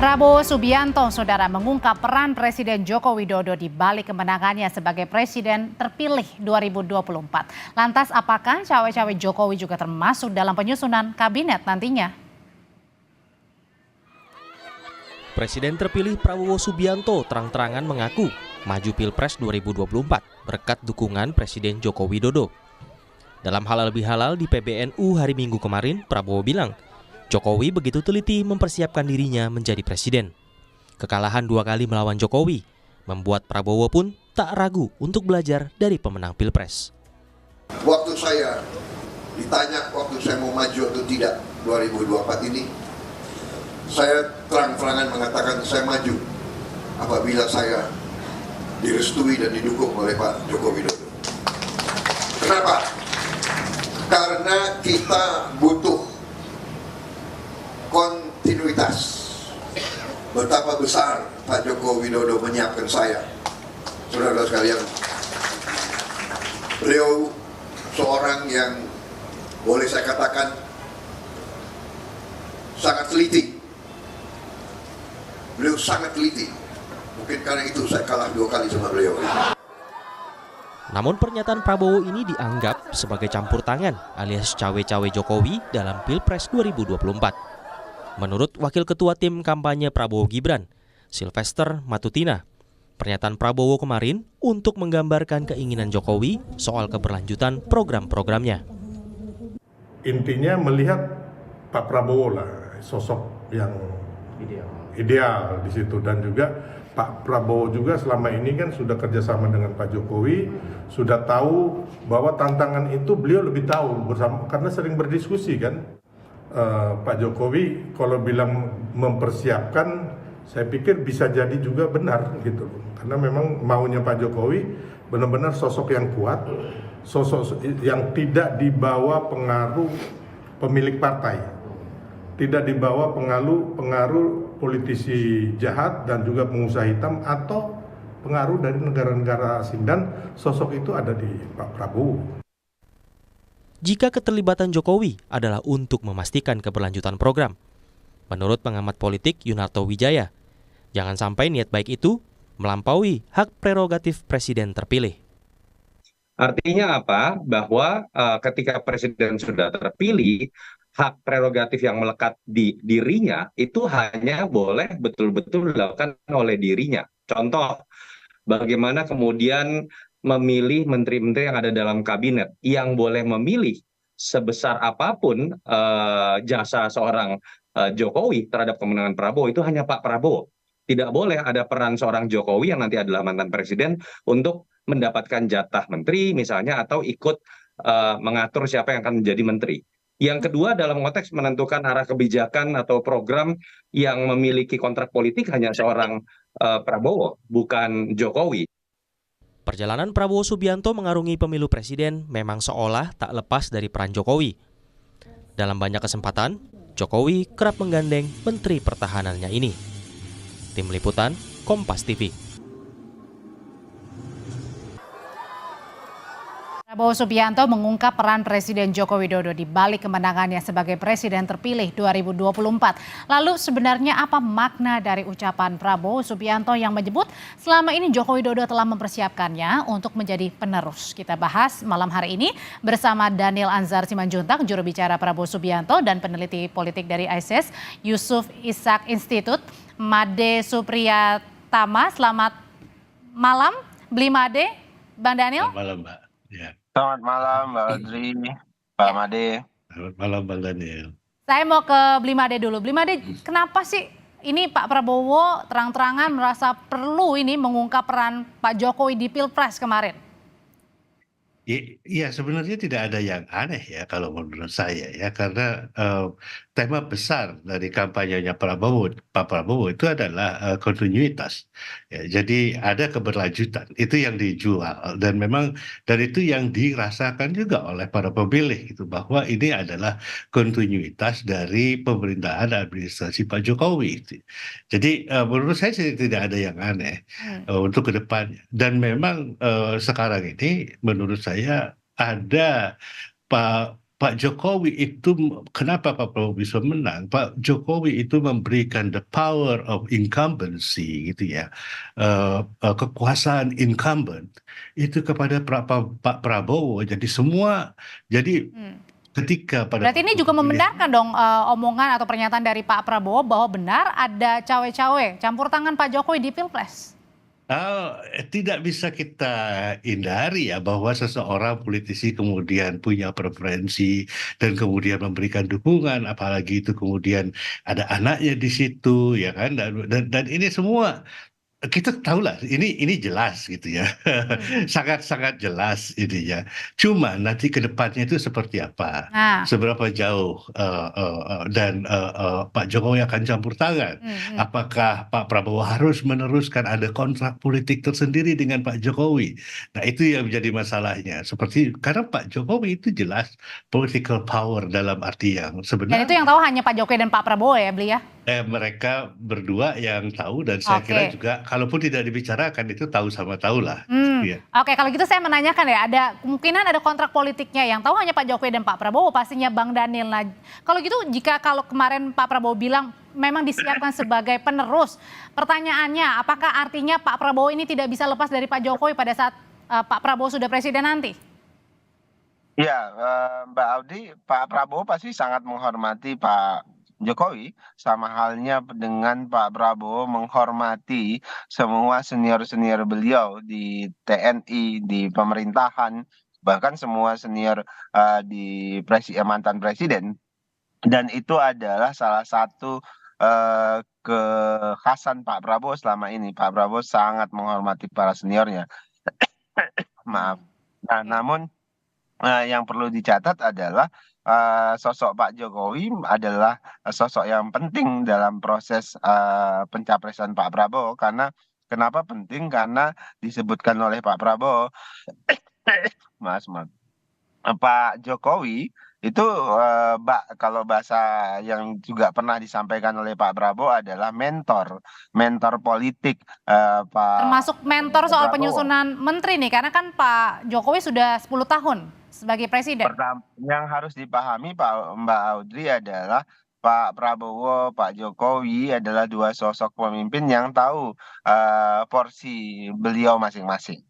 Prabowo Subianto, saudara, mengungkap peran Presiden Joko Widodo di balik kemenangannya sebagai Presiden terpilih 2024. Lantas apakah cawe-cawe Jokowi juga termasuk dalam penyusunan kabinet nantinya? Presiden terpilih Prabowo Subianto terang-terangan mengaku maju Pilpres 2024 berkat dukungan Presiden Joko Widodo. Dalam halal bihalal di PBNU hari Minggu kemarin, Prabowo bilang Jokowi begitu teliti mempersiapkan dirinya menjadi presiden. Kekalahan 2 kali melawan Jokowi membuat Prabowo pun tak ragu untuk belajar dari pemenang Pilpres. Waktu saya ditanya waktu saya mau maju atau tidak 2024 ini, saya terang-terangan mengatakan saya maju apabila saya direstui dan didukung oleh Pak Joko Widodo. Kenapa? Karena kita butuh kontinuitas. Betapa besar Pak Joko Widodo menyiapkan saya. Saudara-saudara sekalian, beliau seorang yang boleh saya katakan sangat teliti. Beliau sangat teliti. Mungkin karena itu saya kalah 2 kali sama beliau. Namun pernyataan Prabowo ini dianggap sebagai campur tangan alias cawe-cawe Jokowi dalam Pilpres 2024. Menurut Wakil Ketua Tim Kampanye Prabowo Gibran, Sylvester Matutina, pernyataan Prabowo kemarin untuk menggambarkan keinginan Jokowi soal keberlanjutan program-programnya. Intinya melihat Pak Prabowo lah sosok yang ideal di situ, dan juga Pak Prabowo juga selama ini kan sudah kerjasama dengan Pak Jokowi, sudah tahu bahwa tantangan itu beliau lebih tahu bersama karena sering berdiskusi kan. Pak Jokowi kalau bilang mempersiapkan, saya pikir bisa jadi juga benar gitu, karena memang maunya Pak Jokowi benar-benar sosok yang kuat, sosok yang tidak dibawa pengaruh pemilik partai, tidak dibawa pengaruh politisi jahat dan juga pengusaha hitam atau pengaruh dari negara-negara asing, dan sosok itu ada di Pak Prabowo. Jika keterlibatan Jokowi adalah untuk memastikan keberlanjutan program, menurut pengamat politik Yunarto Wijaya, jangan sampai niat baik itu melampaui hak prerogatif presiden terpilih. Artinya apa? Bahwa ketika presiden sudah terpilih, hak prerogatif yang melekat di dirinya itu hanya boleh betul-betul dilakukan oleh dirinya. Contoh, bagaimana kemudian memilih menteri-menteri yang ada dalam kabinet. Yang boleh memilih sebesar apapun jasa seorang Jokowi terhadap kemenangan Prabowo itu hanya Pak Prabowo. Tidak boleh ada peran seorang Jokowi yang nanti adalah mantan presiden untuk mendapatkan jatah menteri misalnya, atau ikut mengatur siapa yang akan menjadi menteri. Yang kedua, dalam konteks menentukan arah kebijakan atau program yang memiliki kontrak politik hanya seorang Prabowo, bukan Jokowi. Perjalanan Prabowo Subianto mengarungi pemilu presiden memang seolah tak lepas dari peran Jokowi. Dalam banyak kesempatan, Jokowi kerap menggandeng menteri pertahanannya ini. Tim Liputan, Kompas TV. Prabowo Subianto mengungkap peran Presiden Joko Widodo di balik kemenangannya sebagai Presiden terpilih 2024. Lalu sebenarnya apa makna dari ucapan Prabowo Subianto yang menyebut selama ini Joko Widodo telah mempersiapkannya untuk menjadi penerus? Kita bahas malam hari ini bersama Daniel Anzar Simanjuntak, juru bicara Prabowo Subianto, dan peneliti politik dari ICIS, Yusuf Ishak Institute, Made Supriyatama. Selamat malam, Bli Made, Bang Daniel. Selamat malam, Mbak. Ya. Selamat malam Mbak Audrey, Pak Made. Selamat malam Bang Daniel. Saya mau ke Bli Made dulu. Bli Made, kenapa sih ini Pak Prabowo terang-terangan merasa perlu ini mengungkap peran Pak Jokowi di Pilpres kemarin? Iya, sebenarnya tidak ada yang aneh ya kalau menurut saya ya, karena tema besar dari kampanyenya Pak Prabowo itu adalah kontinuitas. Ya, jadi ada keberlanjutan, itu yang dijual, dan memang dan itu yang dirasakan juga oleh para pemilih gitu, bahwa ini adalah kontinuitas dari pemerintahan administrasi Pak Jokowi. Gitu. Jadi menurut saya sih tidak ada yang aneh untuk ke depannya. Dan memang sekarang ini menurut saya ada Pak Jokowi itu, kenapa Pak Prabowo bisa menang? Pak Jokowi itu memberikan the power of incumbency gitu ya, kekuasaan incumbent itu kepada Pak Prabowo. Jadi ketika pada Berarti ini juga membenarkan dong omongan atau pernyataan dari Pak Prabowo bahwa benar ada cawe-cawe campur tangan Pak Jokowi di Pilpres. Tidak bisa kita hindari ya bahwa seseorang politisi kemudian punya preferensi dan kemudian memberikan dukungan, apalagi itu kemudian ada anaknya di situ, ya kan? Dan ini semua kita tahulah ini jelas gitu ya, sangat-sangat jelas ininya. Cuma nanti ke depannya itu seperti apa, Nah, seberapa jauh dan Pak Jokowi akan campur tangan. Apakah Pak Prabowo harus meneruskan ada kontrak politik tersendiri dengan Pak Jokowi? Nah itu yang menjadi masalahnya. Seperti karena Pak Jokowi itu jelas political power dalam arti yang dan itu sebenarnya. yang tahu hanya Pak Jokowi dan Pak Prabowo ya, Beli ya? Mereka berdua yang tahu dan saya kira Oke. juga kalaupun tidak dibicarakan itu tahu sama tahu lah. Ya. Oke, kalau gitu saya menanyakan ya, ada kemungkinan ada kontrak politiknya yang tahu hanya Pak Jokowi dan Pak Prabowo, pastinya Bang Daniel. Nah, kalau gitu kalau kemarin Pak Prabowo bilang memang disiapkan sebagai penerus, pertanyaannya apakah artinya Pak Prabowo ini tidak bisa lepas dari Pak Jokowi pada saat Pak Prabowo sudah presiden nanti? Ya, Mbak Audi, Pak Prabowo pasti sangat menghormati Pak Jokowi, sama halnya dengan Pak Prabowo menghormati semua senior-senior beliau di TNI, di pemerintahan, bahkan semua senior di mantan presiden. Dan itu adalah salah satu kekhasan Pak Prabowo selama ini. Pak Prabowo sangat menghormati para seniornya. Maaf. Nah, Oke. namun yang perlu dicatat adalah sosok Pak Jokowi adalah sosok yang penting dalam proses pencapresan Pak Prabowo. Karena kenapa penting? Karena disebutkan oleh Pak Prabowo, maaf, maaf. Pak Jokowi itu kalau bahasa yang juga pernah disampaikan oleh Pak Prabowo adalah mentor politik Termasuk mentor soal Prabowo. penyusunan menteri nih, karena kan Pak Jokowi sudah 10 tahun sebagai presiden. Pertama, yang harus dipahami Mbak Audrey adalah Pak Prabowo, Pak Jokowi adalah dua sosok pemimpin yang tahu porsi beliau masing-masing.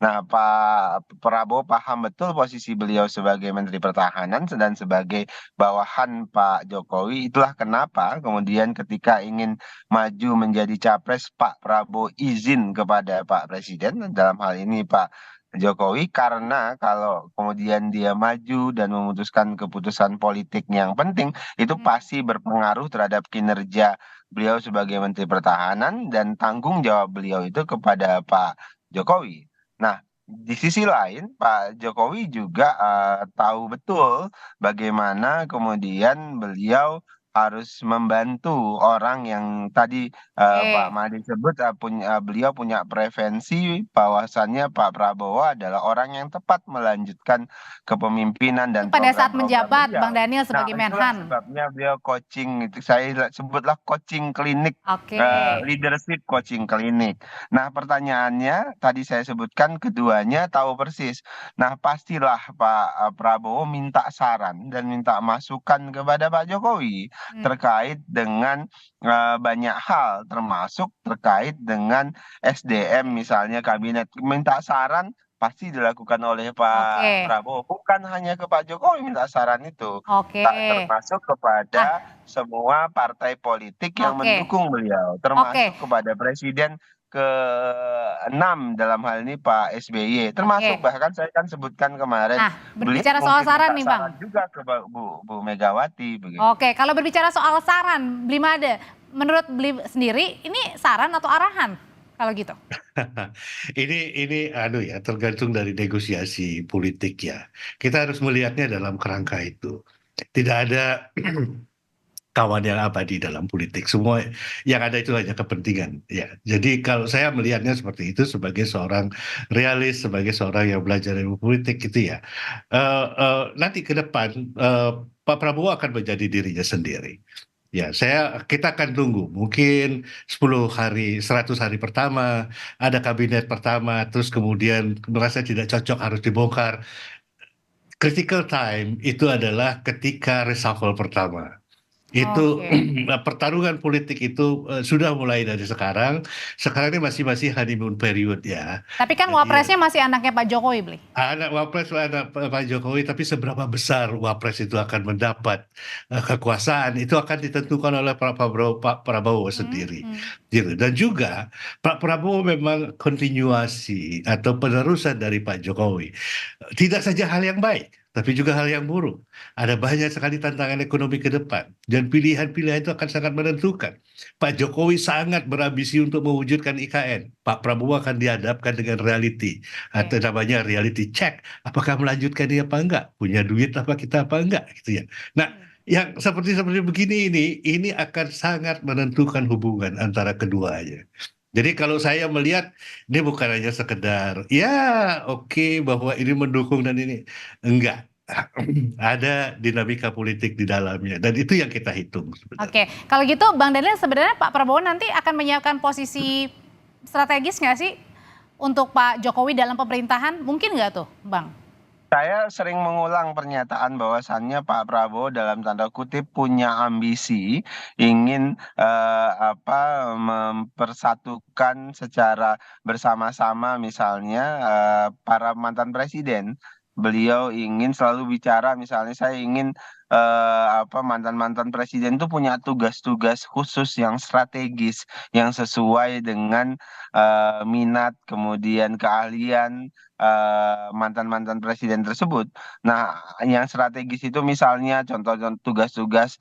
Nah, Pak Prabowo paham betul posisi beliau sebagai Menteri Pertahanan dan sebagai bawahan Pak Jokowi. Itulah kenapa kemudian ketika ingin maju menjadi capres, Pak Prabowo izin kepada Pak Presiden, dalam hal ini Pak Jokowi, karena kalau kemudian dia maju dan memutuskan keputusan politik yang penting, itu pasti berpengaruh terhadap kinerja beliau sebagai Menteri Pertahanan dan tanggung jawab beliau itu kepada Pak Jokowi. Nah, di sisi lain, Pak Jokowi juga tahu betul bagaimana kemudian beliau harus membantu orang yang tadi Pak Made sebut beliau punya preferensi bahwasannya Pak Prabowo adalah orang yang tepat melanjutkan kepemimpinan dan Pada saat program-program menjabat beliau. Bang Daniel sebagai Itulah Menhan. sebabnya beliau coaching, itu saya sebutlah coaching klinik, Oke. leadership coaching klinik. Nah, pertanyaannya tadi saya sebutkan keduanya tahu persis. Nah, pastilah Pak Prabowo minta saran dan minta masukan kepada Pak Jokowi terkait dengan banyak hal, termasuk terkait dengan SDM misalnya kabinet. Minta saran pasti dilakukan oleh Pak Oke. Prabowo, bukan hanya ke Pak Jokowi minta saran itu, Oke. termasuk kepada semua partai politik yang Oke. mendukung beliau, termasuk kepada Presiden ke-6 dalam hal ini Pak SBY, termasuk bahkan saya kan sebutkan kemarin Nah, beliau berbicara soal mungkin saran minta nih, Bang. saran juga ke Bu Megawati begitu. Oke, kalau berbicara soal saran, Bli Made, menurut Bli sendiri ini saran atau arahan kalau gitu? Ini ya tergantung dari negosiasi politik ya. Kita harus melihatnya dalam kerangka itu. Tidak ada kawan yang abadi dalam politik. Semua yang ada itu hanya kepentingan. Ya, jadi kalau saya melihatnya seperti itu sebagai seorang realis, sebagai seorang yang belajar ilmu politik gitu ya. Nanti ke depan Pak Prabowo akan menjadi dirinya sendiri. Ya, kita akan tunggu. Mungkin 10 hari, 100 hari pertama, ada kabinet pertama, terus kemudian merasa tidak cocok harus dibongkar. critical time itu adalah ketika reshuffle pertama. Itu Oke. pertarungan politik itu sudah mulai dari sekarang. Sekarang ini masih honeymoon period ya. Tapi kan Jadi wapresnya masih anaknya Pak Jokowi, Bli. anak wapres anak Pak Jokowi, tapi seberapa besar wapres itu akan mendapat kekuasaan itu akan ditentukan oleh Pak Prabowo sendiri, Hmm. gitu. Dan juga Pak Prabowo memang kontinuasi atau penerusan dari Pak Jokowi. Tidak saja hal yang baik, tapi juga hal yang buruk. Ada banyak sekali tantangan ekonomi ke depan, dan pilihan-pilihan itu akan sangat menentukan. Pak Jokowi sangat berambisi untuk mewujudkan IKN. Pak Prabowo akan dihadapkan dengan reality, atau Oke. namanya reality check. Apakah melanjutkan dia apa enggak? Punya duit apa kita apa enggak? Gitu ya. Nah, yang seperti begini ini akan sangat menentukan hubungan antara keduanya. Jadi kalau saya melihat ini bukan hanya sekedar ya oke bahwa ini mendukung dan ini enggak. Ada dinamika politik di dalamnya dan itu yang kita hitung sebenarnya. Oke, kalau gitu Bang Daniel, sebenarnya Pak Prabowo nanti akan menyiapkan posisi strategis nggak sih untuk Pak Jokowi dalam pemerintahan? Mungkin nggak tuh, Bang? Saya sering mengulang pernyataan bahwasannya Pak Prabowo dalam tanda kutip punya ambisi ingin mempersatukan secara bersama-sama misalnya para mantan presiden. Beliau ingin selalu bicara misalnya saya ingin mantan-mantan presiden itu punya tugas-tugas khusus yang strategis yang sesuai dengan minat kemudian keahlian mantan-mantan presiden tersebut. Nah, yang strategis itu misalnya contoh tugas-tugas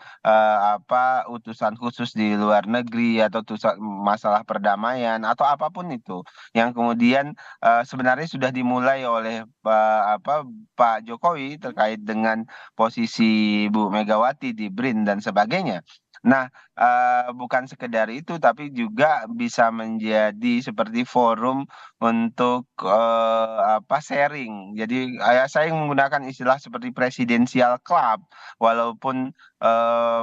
utusan khusus di luar negeri atau masalah perdamaian atau apapun itu yang kemudian sebenarnya sudah dimulai oleh Pak Jokowi terkait dengan posisi Bu Megawati di BRIN dan sebagainya. Nah, bukan sekedar itu, tapi juga bisa menjadi seperti forum untuk sharing. Jadi saya menggunakan istilah seperti presidensial club, walaupun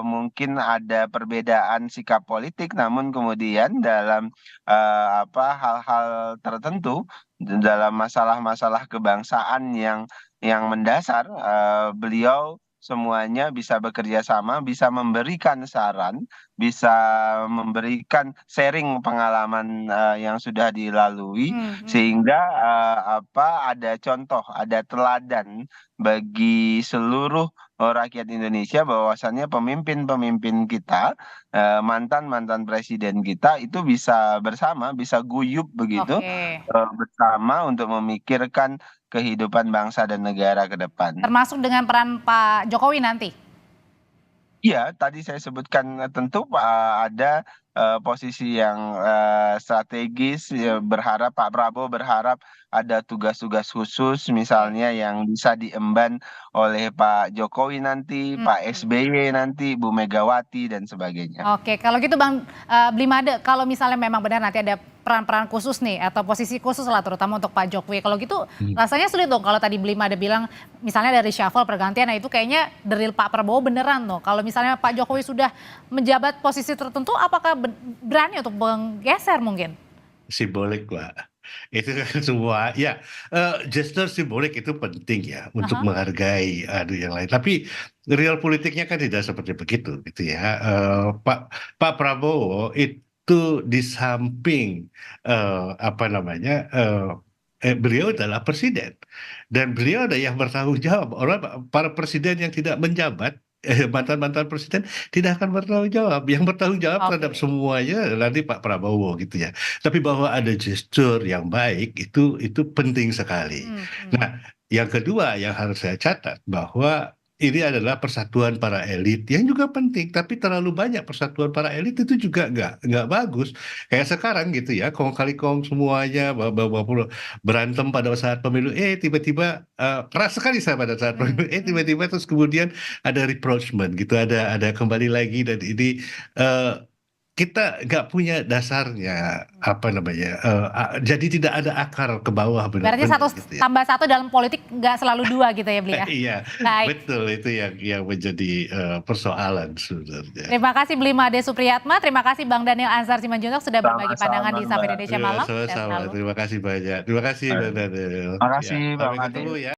mungkin ada perbedaan sikap politik, namun kemudian dalam hal-hal tertentu dalam masalah-masalah kebangsaan yang mendasar, beliau semuanya bisa bekerja sama, bisa memberikan saran, bisa memberikan sharing pengalaman yang sudah dilalui, sehingga ada contoh, ada teladan bagi seluruh rakyat Indonesia bahwasannya pemimpin-pemimpin kita, mantan-mantan presiden kita itu bisa bersama, bisa guyup begitu Oke. bersama untuk memikirkan kehidupan bangsa dan negara ke depan. Termasuk dengan peran Pak Jokowi nanti? Iya, tadi saya sebutkan tentu ada posisi yang strategis, ya, Pak Prabowo berharap ada tugas-tugas khusus misalnya yang bisa diemban oleh Pak Jokowi nanti, Pak SBY nanti, Bu Megawati dan sebagainya. Oke, kalau gitu Bang Blimade, kalau misalnya memang benar nanti ada peran-peran khusus nih atau posisi khusus lah terutama untuk Pak Jokowi. Kalau gitu rasanya sulit dong kalau tadi Blimade bilang misalnya dari reshuffle pergantian, nah itu kayaknya dari Pak Prabowo beneran tuh. Kalau misalnya Pak Jokowi sudah menjabat posisi tertentu, apakah berani untuk menggeser mungkin? Simbolik Pak. Itu kan semua ya gesture simbolik itu penting ya untuk menghargai yang lain. Tapi real politiknya kan tidak seperti begitu gitu ya. Pak Prabowo itu di samping beliau adalah presiden dan beliau ada yang bertanggung jawab. Para presiden yang tidak menjabat mantan-mantan presiden tidak akan bertanggung jawab. Yang bertanggung jawab terhadap Oke. semuanya nanti Pak Prabowo gitu ya. Tapi bahwa ada gestur yang baik itu penting sekali. Nah, yang kedua yang harus saya catat bahwa ini adalah persatuan para elit yang juga penting, tapi terlalu banyak persatuan para elit itu juga nggak bagus. Kayak sekarang gitu ya, kong kali kong semuanya berantem pada saat pemilu, tiba-tiba keras sekali saya pada saat pemilu, tiba-tiba terus kemudian ada reproachment gitu, ada kembali lagi dan ini kita nggak punya dasarnya jadi tidak ada akar ke bawah Berarti benar-benar satu gitu ya. tambah satu dalam politik nggak selalu dua gitu ya, Bli ya? Iya, Baik. betul itu yang menjadi persoalan sebenarnya. Terima kasih Blimade Supriyatma, terima kasih Bang Daniel Ansar Simanjuntak sudah berbagi pandangan di Sama-sama, Sapa Mbak. Indonesia Iya, Malam. Sehat sama-sama. selalu. Terima kasih banyak. Terima kasih Bang Daniel. Terima kasih, Ya, Bang sampai ketemu Ade. ya.